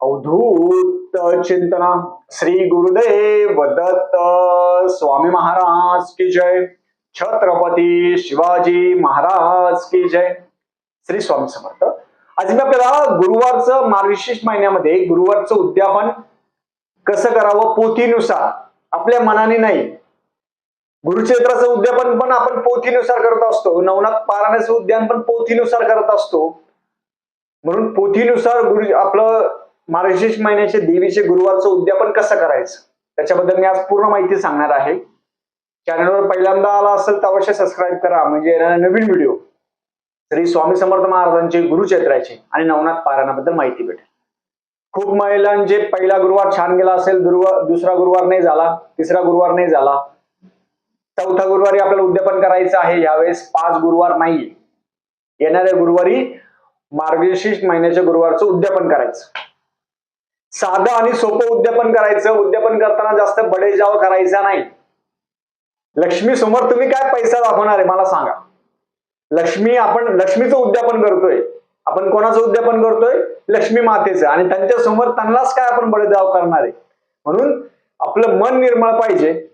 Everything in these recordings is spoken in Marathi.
अवधूत चिंतना श्री गुरुदेव दत्त स्वामी महाराज की जय. छत्रपती शिवाजी महाराज की जय. श्री स्वामी समर्थ. आज मी आपल्याला गुरुवारचं मार्गशीर्ष महिन्यामध्ये गुरुवारचं उद्यापन कसं करावं पोथीनुसार, आपल्या मनाने नाही. गुरुक्षेत्राचं उद्यापन पण आपण पोथीनुसार करत असतो. नवनाथ पारायणाचं उद्यापन पण पोथीनुसार करत असतो. म्हणून पोथीनुसार गुरु आपलं मार्गशीर्ष महिन्याचे देवीचे गुरुवारचं उद्यापन कसं करायचं त्याच्याबद्दल मी आज पूर्ण माहिती सांगणार आहे. चॅनलवर पहिल्यांदा आला असेल तर अवश्य सबस्क्राईब करा, म्हणजे येणारा नवीन व्हिडिओ श्री स्वामी समर्थ महाराजांचे गुरुक्षेत्राचे आणि नवनाथ पारायणाबद्दल माहिती भेटेल. खूप महिलांचे पहिला गुरुवार छान गेला असेल, दुसरा गुरुवार नाही झाला, तिसरा गुरुवार नाही झाला, चौथा गुरुवारी आपल्याला उद्यापन करायचं आहे. यावेळेस 5 गुरुवार नाहीये, येणाऱ्या गुरुवारी मार्गशीर्ष महिन्याच्या गुरुवारचं उद्यापन करायचं. साधं आणि सोपं उद्यापन करायचं. उद्यापन करताना जास्त बडेजाव करायचा नाही. लक्ष्मी समोर तुम्ही काय पैसा दाखवणार आहे मला सांगा. आपण लक्ष्मीचं उद्यापन करतोय. आपण कोणाचं उद्यापन करतोय? लक्ष्मी मातेचं. आणि त्यांच्या समोर त्यांनाच काय आपण बडेजाव करणार आहे. म्हणून आपलं मन निर्मळ पाहिजे.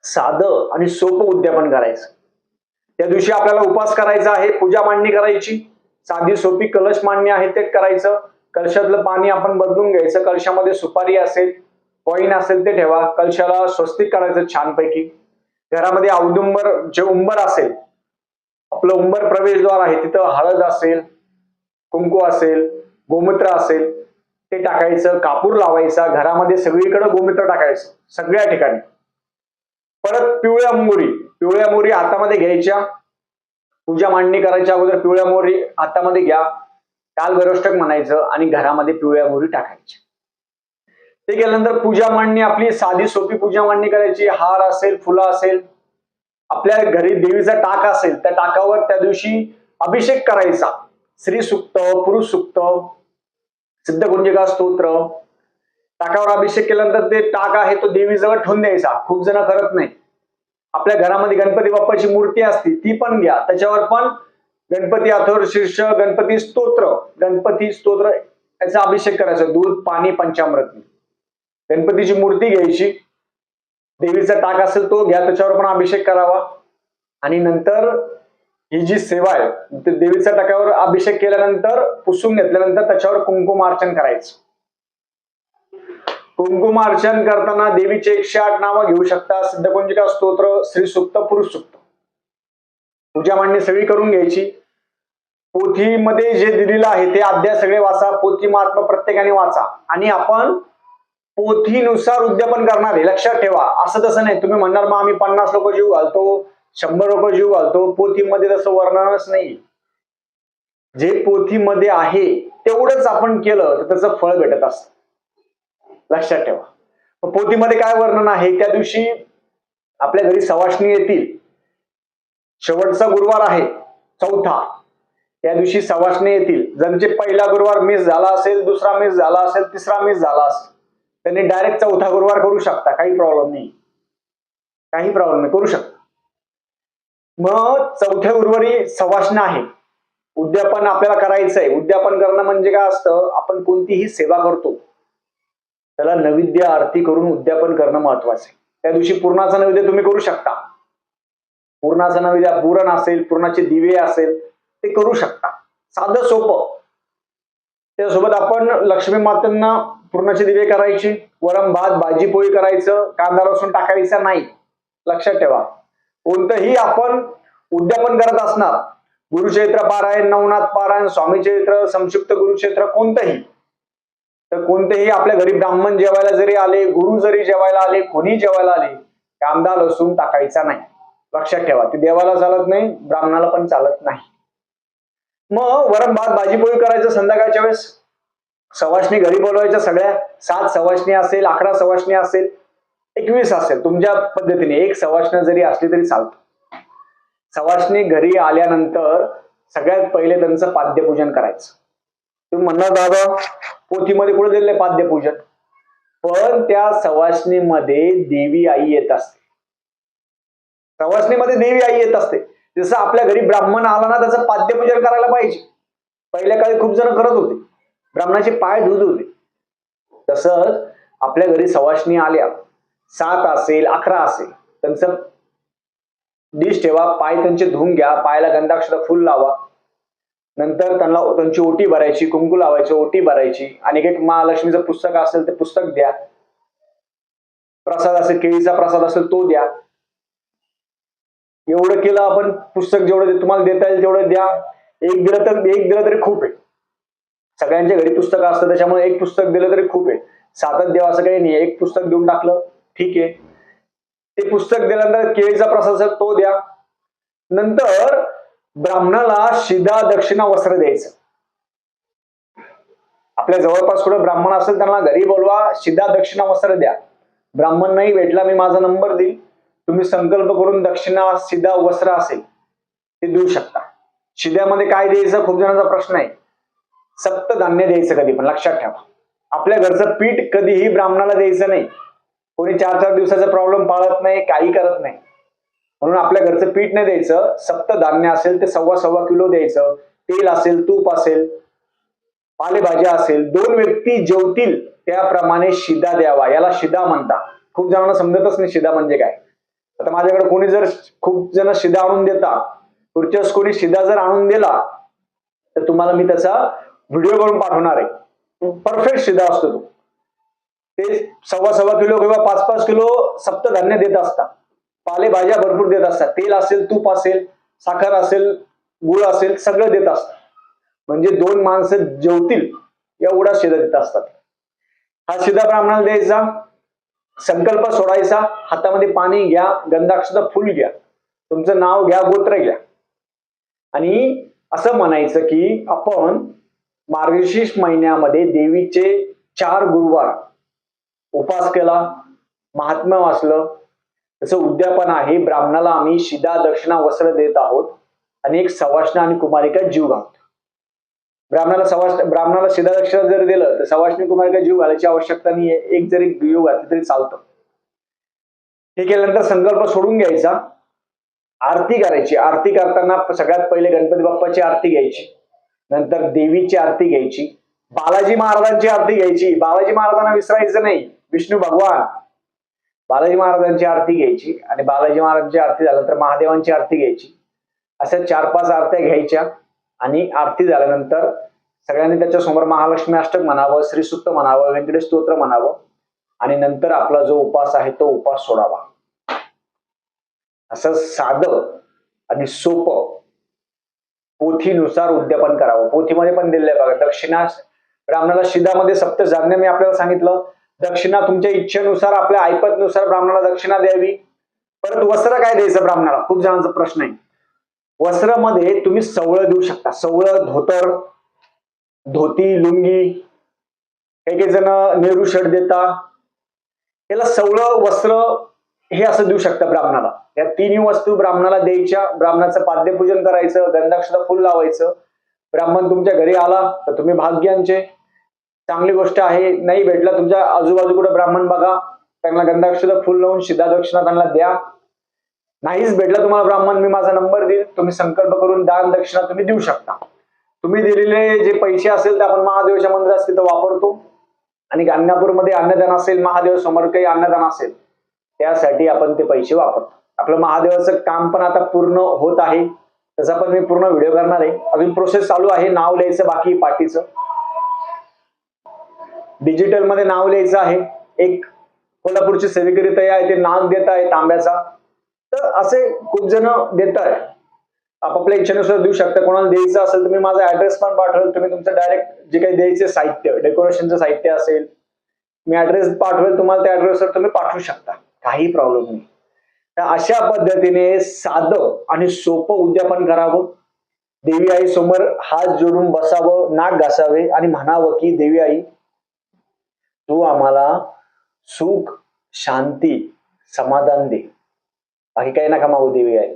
साधं आणि सोपं उद्यापन करायचं. त्या दिवशी आपल्याला उपवास करायचा आहे, पूजा मांडणी करायची. साधी सोपी कलश मांडणी आहे ते करायचं. कलशातलं पाणी आपण बदलून घ्यायचं. कलशामध्ये सुपारी असेल, कॉईन असेल ते ठेवा. कलशाला स्वस्तिक करायचं छानपैकी. घरामध्ये औदुंबर जे उंबर असेल, आपलं उंबर प्रवेशद्वार आहे, तिथं हळद असेल, कुंकू असेल, गोमूत्र असेल ते टाकायचं. कापूर लावायचा. घरामध्ये सगळीकडे गोमूत्र टाकायचं सगळ्या ठिकाणी. परत पिवळ्या मोहरी हातामध्ये घ्यायच्या. पूजा मांडणी करायच्या अगोदर पिवळ्या मोहरी हातामध्ये घ्या. काल भैरष्टक म्हणायचं आणि घरामध्ये पिवळ्या मोहरी टाकायच्या. ते केल्यानंतर पूजा मांडणी आपली साधी सोपी पूजा मांडणी करायची. हार असेल, फुलं असेल, आपल्या घरी देवीचा टाक असेल त्या टाकावर त्या दिवशी अभिषेक करायचा. श्री सुक्त, पुरुष सुक्त, सिद्धकुंजिका स्तोत्र. टाकावर अभिषेक केल्यानंतर ते टाक आहे तो देवीजवळ ठेवून द्यायचा. खूप जण करत नाही. आपल्या घरामध्ये गणपती बाप्पाची मूर्ती असते ती पण घ्या. त्याच्यावर पण गणपती अथर्वशीर्ष, गणपती स्तोत्र याचा अभिषेक करायचा. दूध, पाणी, पंचामृत. गणपतीची मूर्ती घ्यायची. देवीचा टाक असेल तो घ्या, त्याच्यावर पण अभिषेक करावा. आणि नंतर ही जी सेवा आहे, देवीच्या टाकावर अभिषेक केल्यानंतर पुसून घेतल्यानंतर त्याच्यावर कुंकुमार्चन करायचं. कुंकुमार्चन करताना देवीचे 108 नावं घेऊ शकता. सिद्धकुंजिका स्तोत्र, श्री सुक्त, पुरुष सुक्त. पूजा मांडणी सगळी करून घ्यायची. पोथीमध्ये जे दिलेलं आहे ते अध्याय सगळे वाचा. पोथी महात्मा प्रत्येकाने वाचा. आणि आपण पोथीनुसार उद्यापन करणार आहे, लक्षात ठेवा. असं तसं नाही तुम्ही म्हणणार मग आम्ही 50 लोक जीव घालतो, 100 लोक जीव घालतो. पोथीमध्ये तसं वर्णनच नाही. जे पोथीमध्ये आहे तेवढंच आपण केलं तर त्याचं फळ भेटत असतं, लक्षात ठेवा. पोथीमध्ये काय वर्णन आहे? त्या दिवशी आपल्या घरी सवाष्णी येतील. शेवटचा गुरुवार आहे, चौथा. त्या दिवशी सवाष्णी येतील. ज्यांचे पहिला गुरुवार मिस झाला असेल, दुसरा मिस झाला असेल, तिसरा मिस झाला असेल, त्यांनी डायरेक्ट चौथा गुरुवार करू शकता. काही प्रॉब्लेम नाही, करू शकता. मग चौथ्या गुरुवारी सवाष्ण आहे. उद्यापन आपल्याला करायचंय. उद्यापन करणं म्हणजे काय असतं? आपण कोणतीही सेवा करतो त्याला नैवेद्य आरती करून उद्यापन करणं महत्वाचं आहे. त्या दिवशी पूर्णाचा नैवेद्य तुम्ही करू शकता. पूर्णाचा नैवेद्य, पुरण असेल, पूर्णाचे दिवे असेल ते करू शकता. साधं सोपं. त्यासोबत आपण लक्ष्मी मातेंना पूर्णाचे दिवे करायची. वरण भात, भाजी पोळी करायचं. कांदा लसूण टाकायचा नाही, लक्षात ठेवा. कोणतंही आपण उद्यापन करत असणार, गुरुचैत्र पारायण, नवनाथ पारायण, स्वामी चरित्र, संक्षिप्त गुरुचैत्र, कोणतेही आपल्या घरी ब्राह्मण जेवायला जरी आले, गुरु जरी जेवायला आले, कोणी जेवायला आले, कांदा लसूण टाकायचा नाही, लक्षात ठेवा. ते देवाला चालत नाही, ब्राह्मणाला पण चालत नाही. मग वरण भात, भाजी पोळी करायचं. संध्याकाळच्या वेळेस सवाष्णी घरी बोलवायच्या सगळ्या. 7 सवाष्णी असेल, 11 सवाष्णी असेल, 21 असेल, तुमच्या पद्धतीने. 1 सवाष्ण जरी असली तरी चालतं. सवाष्णी घरी आल्यानंतर सगळ्यात पहिले त्यांचं पाद्यपूजन करायचं. तुम्ही म्हणणार दादा पोथीमध्ये कुठे दिलेलं पाद्यपूजन? पण त्या सवाष्णीमध्ये देवी आई येत असते. सवाष्णीमध्ये देवी आई येत असते. जसं आपल्या घरी ब्राह्मण आला ना, त्याचं पाद्यपूजन करायला पाहिजे. पहिल्या काळी खूप जण करत होते. ब्राह्मणाचे पाय धुत होते. तसंच आपल्या घरी सवाष्णी आल्या, 7 असेल 11 असेल, त्यांचं डिश ठेवा, पाय त्यांचे धुवून घ्या, पायाला गंधाक्षर फुल लावा, नंतर त्यांची ओटी भरायची, कुंकू लावायची, ओटी भरायची, आणि एक महालक्ष्मीचं पुस्तक असेल ते पुस्तक द्या, प्रसाद असेल केळीचा प्रसाद असेल तो द्या. एवढं केलं आपण, पुस्तक जेवढं तुम्हाला देता येईल तेवढं द्या. एक दिलं तरी खूप आहे. सगळ्यांच्या घरी पुस्तकं असतं त्याच्यामुळे एक पुस्तक दिलं तरी खूप आहे. 7च द्यावं असं काही नाही, एक पुस्तक देऊन टाकलं ठीक आहे. ते पुस्तक दिल्यानंतर केळीचा प्रसाद असेल तो द्या. नंतर ब्राह्मणाला शिदा दक्षिणा वस्त्र द्यायचं. आपल्या जवळपास कुठे ब्राह्मण असेल त्यांना घरी बोलवा, शिदा दक्षिणा वस्त्र द्या. ब्राह्मण नाही भेटला, मी माझा नंबर देईल, तुम्ही संकल्प करून दक्षिणा शिदा वस्त्र असेल ते देऊ शकता. शिद्यामध्ये काय द्यायचं खूप जणांचा प्रश्न आहे. सप्तधान्य द्यायचं कधी पण, लक्षात ठेवा. आपल्या घरचं पीठ कधीही ब्राह्मणाला द्यायचं नाही. कोणी 4-4 दिवसाचा प्रॉब्लेम पाळत नाही, काही करत नाही, म्हणून आपल्या घरचं पीठ नाही द्यायचं. सप्तधान्य असेल ते 1.25 किलो द्यायचं. तेल असेल, तूप असेल, पालेभाज्या असेल, 2 व्यक्ती जेवतील त्याप्रमाणे शिदा द्यावा. याला शिदा म्हणतात. खूप जणांना समजतच नाही शिदा म्हणजे काय. आता माझ्याकडे कोणी जर खूप जण शिदा आणून देता, पुढच्या कोणी शिदा जर आणून दिला तर तुम्हाला मी त्याचा व्हिडिओ करून पाठवणार आहे. परफेक्ट शिदा असतो तो. ते 1.25 किलो किंवा 5-5 किलो सप्तधान्य देत असतात, पालेभाज्या भरपूर देत असतात, तेल असेल, तूप असेल, साखर असेल, गुळ असेल, सगळं देत असतात. म्हणजे 2 माणसं जेवतील एवढा शिदा देत असतात. हा शिदा ब्राह्मणाला द्यायचा. संकल्प सोडायचा, हातामध्ये पाणी घ्या, गंधाक्षर फुल घ्या, तुमचं नाव घ्या, गोत्र घ्या, आणि असं म्हणायचं की आपण मार्गशीर्ष महिन्यामध्ये देवीचे 4 गुरुवार उपास केला, महात्म्य वाचलं, त्याचं उद्यापन आहे. ब्राह्मणाला आम्ही शिदा दक्षिणा वस्त्र देत आहोत आणि एक सवाष्ण आणि कुमारिका जीव घालतो. ब्राह्मणाला शिदा दक्षिणा जर दिलं तर सवाष्णी कुमारिका जीव घालायची आवश्यकता नाहीये. एक जरी जीव घातली तरी चालतं. हे केल्यानंतर संकल्प सोडून घ्यायचा. आरती करायची. आरती करताना सगळ्यात पहिले गणपती बाप्पाची आरती घ्यायची, नंतर देवीची आरती घ्यायची, बालाजी महाराजांची आरती घ्यायची. बालाजी महाराजांना विसरायचं नाही, विष्णू भगवान. बालाजी महाराजांची आरती घ्यायची, आणि बालाजी महाराजांची आरती झाल्यानंतर महादेवांची आरती घ्यायची. अशा 4-5 आरत्या घ्यायच्या, आणि आरती झाल्यानंतर सगळ्यांनी त्याच्या समोर महालक्ष्मी अष्टक म्हणावं, श्रीसूक्त म्हणावं, व्यंकटेश स्तोत्र म्हणावं, आणि नंतर आपला जो उपास आहे तो उपास सोडावा. असं साधं आणि सोपं पोथीनुसार उद्यापन करावं. पोथीमध्ये पण दिलेलं आहे बघा. दक्षिणा ब्राह्मणाला शिदामध्ये सप्तधान्य मी आपल्याला सांगितलं. दक्षिणा तुमच्या इच्छेनुसार, आपल्या ऐपतनुसार ब्राह्मणाला दक्षिणा द्यावी. परत वस्त्र काय द्यायचं ब्राह्मणाला, खूप जणांचा प्रश्न आहे. वस्त्रामध्ये तुम्ही सवळं देऊ शकता. सवळं, धोतर, धोती, लुंगी, काही जण नेहरू शर्ट देता. याला सवळं वस्त्र हे असं देऊ शकता ब्राह्मणाला. या 3 वस्तू ब्राह्मणाला द्यायच्या. ब्राह्मणाचं पाद्यपूजन करायचं, गंधाक्षर फुल लावायचं. ब्राह्मण तुमच्या घरी आला तर तुम्ही भाग्यांचे, चांगली गोष्ट आहे. नाही भेटला, तुमच्या आजूबाजू कुठे ब्राह्मण बघा, त्यांना गंधाक्षर फुल लावून शिदा दक्षिणा त्यांना द्या. नाहीच भेटला तुम्हाला ब्राह्मण, मी माझा नंबर देईल, तुम्ही संकल्प करून दान दक्षिणा तुम्ही देऊ शकता. तुम्ही दिलेले जे पैसे असेल ते आपण महादेवाच्या मंदिरात तिथं वापरतो, आणि गाणगापूरमध्ये अन्नदान असेल, महादेव समोर काही अन्नदान असेल, त्यासाठी आपण ते पैसे वापरतो. आपलं महादेवाचं काम पण आता पूर्ण होत आहे, त्याचा पण मी पूर्ण व्हिडिओ करणार आहे. अजून प्रोसेस चालू आहे. नाव लिहायचं बाकी पाठीचं, डिजिटल मध्ये नाव लिहायचं आहे. एक कोल्हापूरची सेवेकरी ताई आहे, ते नाग देत आहे तांब्याचा. तर असे खूप जण देत आहे. आपापल्या इच्छेनुसार देऊ शकता. कोणाला द्यायचं असेल तुम्ही माझा ऍड्रेस पण पाठवेल, तुम्ही तुमचं डायरेक्ट जे काही द्यायचे साहित्य, डेकोरेशनचं साहित्य असेल, मी ऍड्रेस पाठवेल तुम्हाला, त्या ऍड्रेसवर तुम्ही पाठवू शकता, काही प्रॉब्लेम नाही. तर अशा पद्धतीने साधं आणि सोपं उद्यापन करावं. देवी आई समोर हात जोडून बसावं, नाक घासावे, आणि म्हणावं की देवी आई, तू आम्हाला सुख, शांती, समाधान दे. बाकी काही नका मागू देवी आई.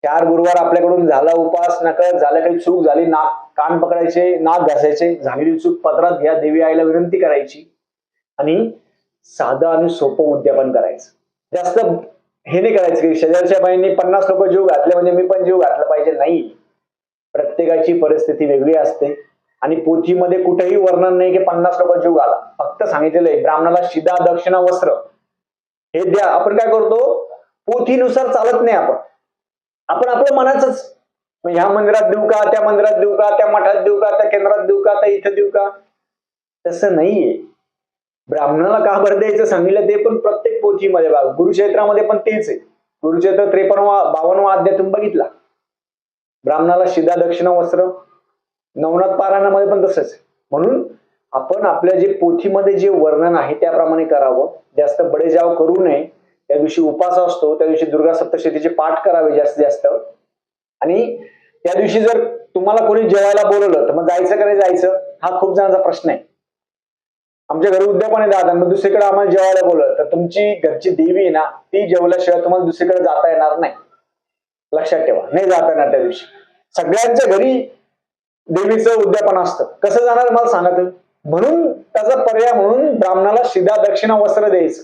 4 गुरुवार आपल्याकडून झाला उपास, नकळत झालं, काही चूक झाली, नाक कान पकडायचे, नाक घासायचे, झालेली चूक पत्रात घ्या, देवी आईला विनंती करायची, आणि साधं आणि सोपं उद्यापन करायचं. जास्त हे नाही करायचं की शेजारच्या बाईंनी 50 लोक जीव घातले म्हणजे मी पण जीव घातला पाहिजे, नाही. प्रत्येकाची परिस्थिती वेगळी असते, आणि पोथीमध्ये कुठेही वर्णन नाही की 50 लोक जीव घाला. फक्त सांगितलेलं आहे ब्राह्मणाला शिदा दक्षिणा वस्त्र हे द्या. आपण काय करतो, पोथीनुसार चालत नाही. आपण आपल्या मनाचंच ह्या मंदिरात देऊ का, त्या मंदिरात देऊ का, त्या मठात देऊ का, त्या केंद्रात देऊ का, त्या इथं देऊ का, तसं नाहीये. ब्राह्मणाला का भर द्यायचं सांगितलं ते पण प्रत्येक पोथीमध्ये बघा. गुरुचरित्रामध्ये पण तेच आहे. गुरुचरित्र 53-52 अध्याय तुम्ही बघितला, ब्राह्मणाला शिदा दक्षिणा वस्त्र. नवनाथ पारायणामध्ये पण तसंच आहे. म्हणून आपण आपल्या जे पोथीमध्ये जे वर्णन आहे त्याप्रमाणे करावं. जास्त बडेजाव करू नये. त्या दिवशी उपास असतो, त्या दिवशी दुर्गा सप्तशतीचे पाठ करावे जास्तीत जास्त. आणि त्या दिवशी जर तुम्हाला कोणी जेवायला बोलवलं तर मग जायचं का नाही जायचं, हा खूप जणांचा प्रश्न आहे. आमच्या घरी उद्यापन आहे दादा, मग दुसरीकडे आम्हाला जेवायला बोलवलं तर तुमची घरची देवी आहे ना, ती जेवल्याशिवाय तुम्हाला दुसरीकडे जाता येणार नाही. लक्षात ठेवा, नाही जाता येणार त्या दिवशी. सगळ्यांच्या घरी देवीचं उद्यापन असतं, कसं जाणार मला सांगा तुम्ही. म्हणून त्याचा पर्याय म्हणून ब्राह्मणाला शिदा दक्षिणा वस्त्र द्यायचं.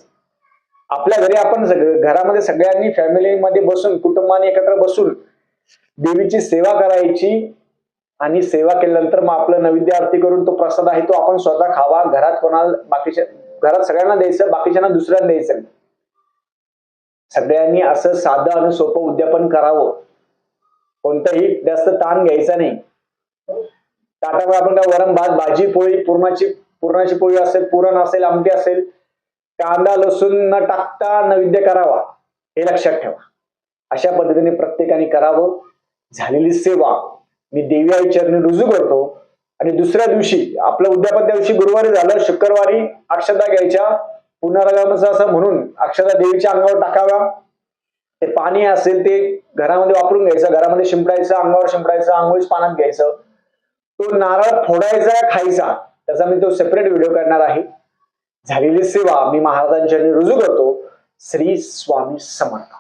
आपल्या घरी आपण घरामध्ये सगळ्यांनी फॅमिलीमध्ये बसून, कुटुंबाने एकत्र बसून देवीची सेवा करायची. आणि सेवा केल्यानंतर मग आपलं नैवेद्य आरती करून तो प्रसाद आहे तो आपण स्वतः खावा. घरात कोणाला, बाकीच्या घरात सगळ्यांना द्यायचं, बाकीच्यांना दुसऱ्यांना द्यायचं. सगळ्यांनी असं साधं आणि सोपं उद्यापन करावं. कोणताही जास्त ताण घ्यायचा नाही. ताटावर आपण काय वरण भात भाजी पोळी, पुरणाची पोळी असेल, पुरण असेल, आमटी असेल, कांदा लसूण न टाकता नैवेद्य करावा, हे लक्षात ठेवा. अशा पद्धतीने प्रत्येकाने करावं. झालेली सेवा मी देवी आई चरणी रुजू करतो. आणि दुसऱ्या दिवशी आपलं उद्यापन त्या दिवशी गुरुवारी झालं, शुक्रवारी अक्षता घ्यायच्या, पुनरागमनाचं असं म्हणून अक्षता देवीच्या अंगावर टाकाव्या. ते पाणी असेल ते घरामध्ये वापरून घ्यायचं, घरामध्ये शिंपडायचं, अंगावर शिंपडायचं, आंघोळीच पाण्यात घ्यायचं. तो नारळ फोडायचा खायचा, त्याचा मी तो सेपरेट व्हिडिओ करणार आहे. झालेली सेवा मी महाराजांच्या रुजू करतो. श्री स्वामी समर्थ.